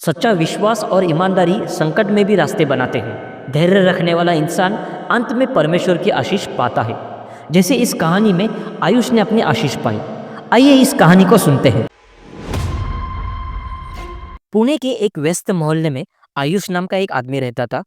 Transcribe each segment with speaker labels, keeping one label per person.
Speaker 1: सच्चा विश्वास और ईमानदारी संकट में भी रास्ते बनाते हैं। धैर्य रखने वाला इंसान अंत में परमेश्वर की आशीष पाता है। जैसे इस कहानी में आयुष ने अपनी आशीष पाई। आइए इस कहानी को सुनते हैं। पुणे के एक व्यस्त मोहल्ले में आयुष नाम का एक आदमी रहता था।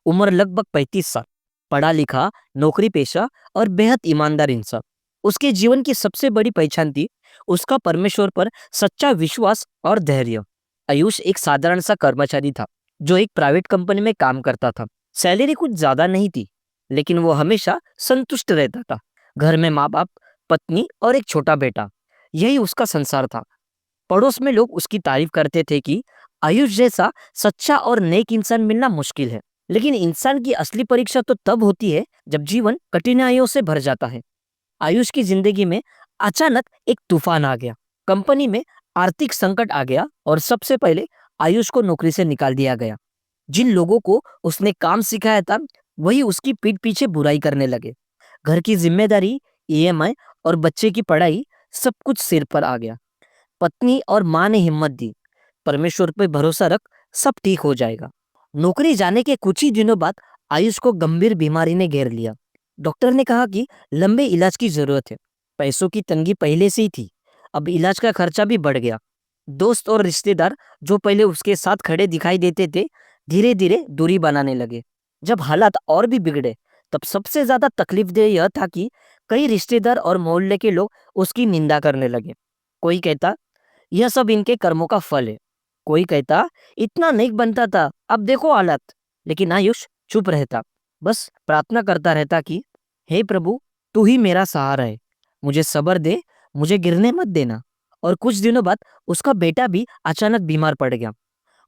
Speaker 1: उम्र लगभग 35 साल, पढ़ा लिखा, नौकरी पेशा और बेहद ईमानदार इंसान। उसके जीवन की सबसे बड़ी पहचान थी उसका परमेश्वर पर सच्चा विश्वास और धैर्य। आयुष एक साधारण सा कर्मचारी था जो एक प्राइवेट कंपनी में काम करता था। सैलरी कुछ ज्यादा नहीं थी, लेकिन वो हमेशा संतुष्ट रहता था। घर में माँ बाप, पत्नी और एक छोटा बेटा, यही उसका संसार था। पड़ोस में लोग उसकी तारीफ करते थे कि आयुष जैसा सच्चा और नेक इंसान मिलना मुश्किल है। लेकिन इंसान की असली परीक्षा तो तब होती है जब जीवन कठिनाइयों से भर जाता है। आयुष की जिंदगी में अचानक एक तूफान आ गया। कंपनी में आर्थिक संकट आ गया और सबसे पहले आयुष को नौकरी से निकाल दिया गया। जिन लोगों को उसने काम सिखाया था वही उसकी पीठ पीछे बुराई करने लगे। घर की जिम्मेदारी, ईएमआई और बच्चे की पढ़ाई, सब कुछ सिर पर आ गया। पत्नी और माँ ने हिम्मत दी, परमेश्वर पे भरोसा रख, सब ठीक हो जाएगा। नौकरी जाने के कुछ ही दिनों बाद आयुष को गंभीर बीमारी ने घेर लिया। डॉक्टर ने कहा कि लंबे इलाज की जरूरत है। पैसों की तंगी पहले से ही थी, अब इलाज का खर्चा भी बढ़ गया। दोस्त और रिश्तेदार जो पहले उसके साथ खड़े दिखाई देते थे, धीरे धीरे दूरी बनाने लगे। जब हालात और भी बिगड़े, तब सबसे ज्यादा तकलीफदेह यह था कि कई रिश्तेदार और मोहल्ले के लोग उसकी निंदा करने लगे। कोई कहता यह सब इनके कर्मों का फल है, कोई कहता इतना नेक बनता था, अब देखो हालत। लेकिन आयुष चुप रहता, बस प्रार्थना करता रहता कि हे प्रभु, तू ही मेरा सहारा है, मुझे सब्र दे, मुझे गिरने मत देना। और कुछ दिनों बाद उसका बेटा भी अचानक बीमार पड़ गया।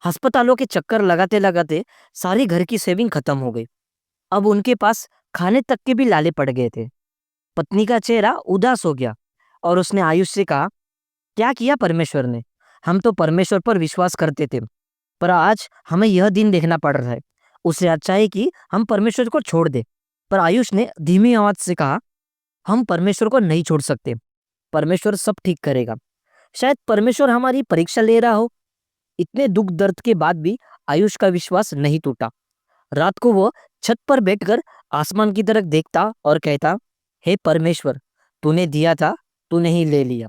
Speaker 1: अस्पतालों के चक्कर लगाते लगाते सारी घर की सेविंग खत्म हो गई। अब उनके पास खाने तक के भी लाले पड़ गए थे। पत्नी का चेहरा उदास हो गया और उसने आयुष से कहा, क्या किया परमेश्वर ने? हम तो परमेश्वर पर विश्वास करते थे, पर आज हमें यह दिन देखना पड़ रहा है। उससे अच्छा है कि हम परमेश्वर को छोड़ दे। पर आयुष ने धीमी आवाज से कहा, हम परमेश्वर को नहीं छोड़ सकते, परमेश्वर सब ठीक करेगा। शायद परमेश्वर हमारी परीक्षा ले रहा हो। इतने दुख दर्द के बाद भी आयुष का विश्वास नहीं टूटा। रात को वो छत पर बैठकर आसमान की तरफ देखता और कहता, हे परमेश्वर, तूने दिया था, तूने ही ले लिया,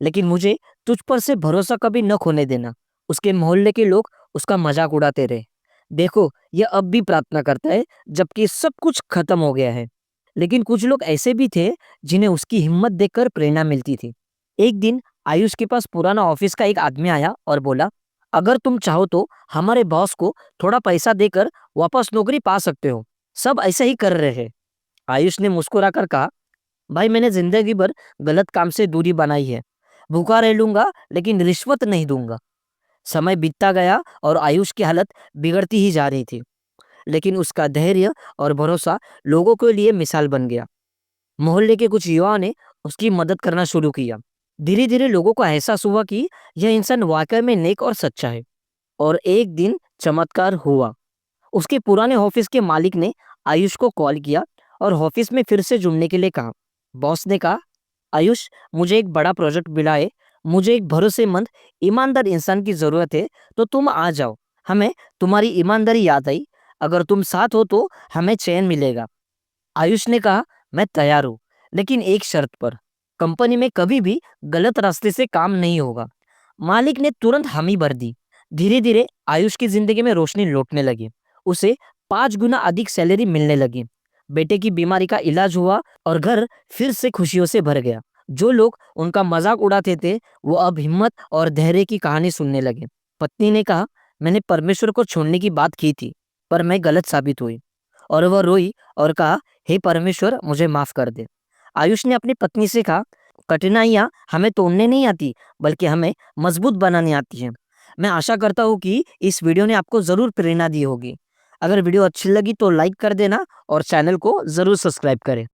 Speaker 1: लेकिन मुझे तुझ पर से भरोसा कभी न खोने देना। उसके मोहल्ले के लोग उसका मजाक उड़ाते रहे। देखो, यह अब भी प्रार्थना करता है जबकि सब कुछ खत्म हो गया है। लेकिन कुछ लोग ऐसे भी थे जिन्हें उसकी हिम्मत देखकर प्रेरणा मिलती थी। एक दिन आयुष के पास पुराना ऑफिस का एक आदमी आया और बोला, अगर तुम चाहो तो हमारे बॉस को थोड़ा पैसा देकर वापस नौकरी पा सकते हो, सब ऐसे ही कर रहे हैं। आयुष ने मुस्कुराकर कहा, भाई, मैंने जिंदगी भर गलत काम से दूरी बनाई है। भूखा रह लूंगा लेकिन रिश्वत नहीं दूंगा। समय बीतता गया और आयुष की हालत बिगड़ती ही जा रही थी, लेकिन उसका धैर्य और भरोसा लोगों के लिए मिसाल बन गया। मोहल्ले के कुछ युवाओं ने उसकी मदद करना शुरू किया। धीरे धीरे लोगों को एहसास हुआ कि यह इंसान वाकई में नेक और सच्चा है। और एक दिन चमत्कार हुआ। उसके पुराने ऑफिस के मालिक ने आयुष को कॉल किया और ऑफिस में फिर से जुड़ने के लिए कहा। बॉस ने कहा, आयुष, मुझे एक बड़ा प्रोजेक्ट मिला है, मुझे एक भरोसेमंद, ईमानदार इंसान की जरूरत है, तो तुम आ जाओ। हमें तुम्हारी ईमानदारी याद आई, अगर तुम साथ हो तो हमें चैन मिलेगा। आयुष ने कहा, मैं तैयार हूँ, लेकिन एक शर्त पर, कंपनी में कभी भी गलत रास्ते से काम नहीं होगा। मालिक ने तुरंत हामी भर दी। धीरे धीरे आयुष की जिंदगी में रोशनी लौटने लगी। उसे 5 गुना अधिक सैलरी मिलने लगी। बेटे की बीमारी का इलाज हुआ और घर फिर से खुशियों से भर गया। जो लोग उनका मजाक उड़ाते थे वो अब हिम्मत और धैर्य की कहानी सुनने लगे। पत्नी ने कहा, मैंने परमेश्वर को छोड़ने की बात की थी, पर मैं गलत साबित हुई। और वह रोई और कहा, हे परमेश्वर, मुझे माफ कर दे। आयुष ने अपनी पत्नी से कहा, कठिनाइयां हमें तोड़ने नहीं आती, बल्कि हमें मजबूत बनाने आती हैं। मैं आशा करता हूँ कि इस वीडियो ने आपको जरूर प्रेरणा दी होगी। अगर वीडियो अच्छी लगी तो लाइक कर देना और चैनल को जरूर सब्सक्राइब करें।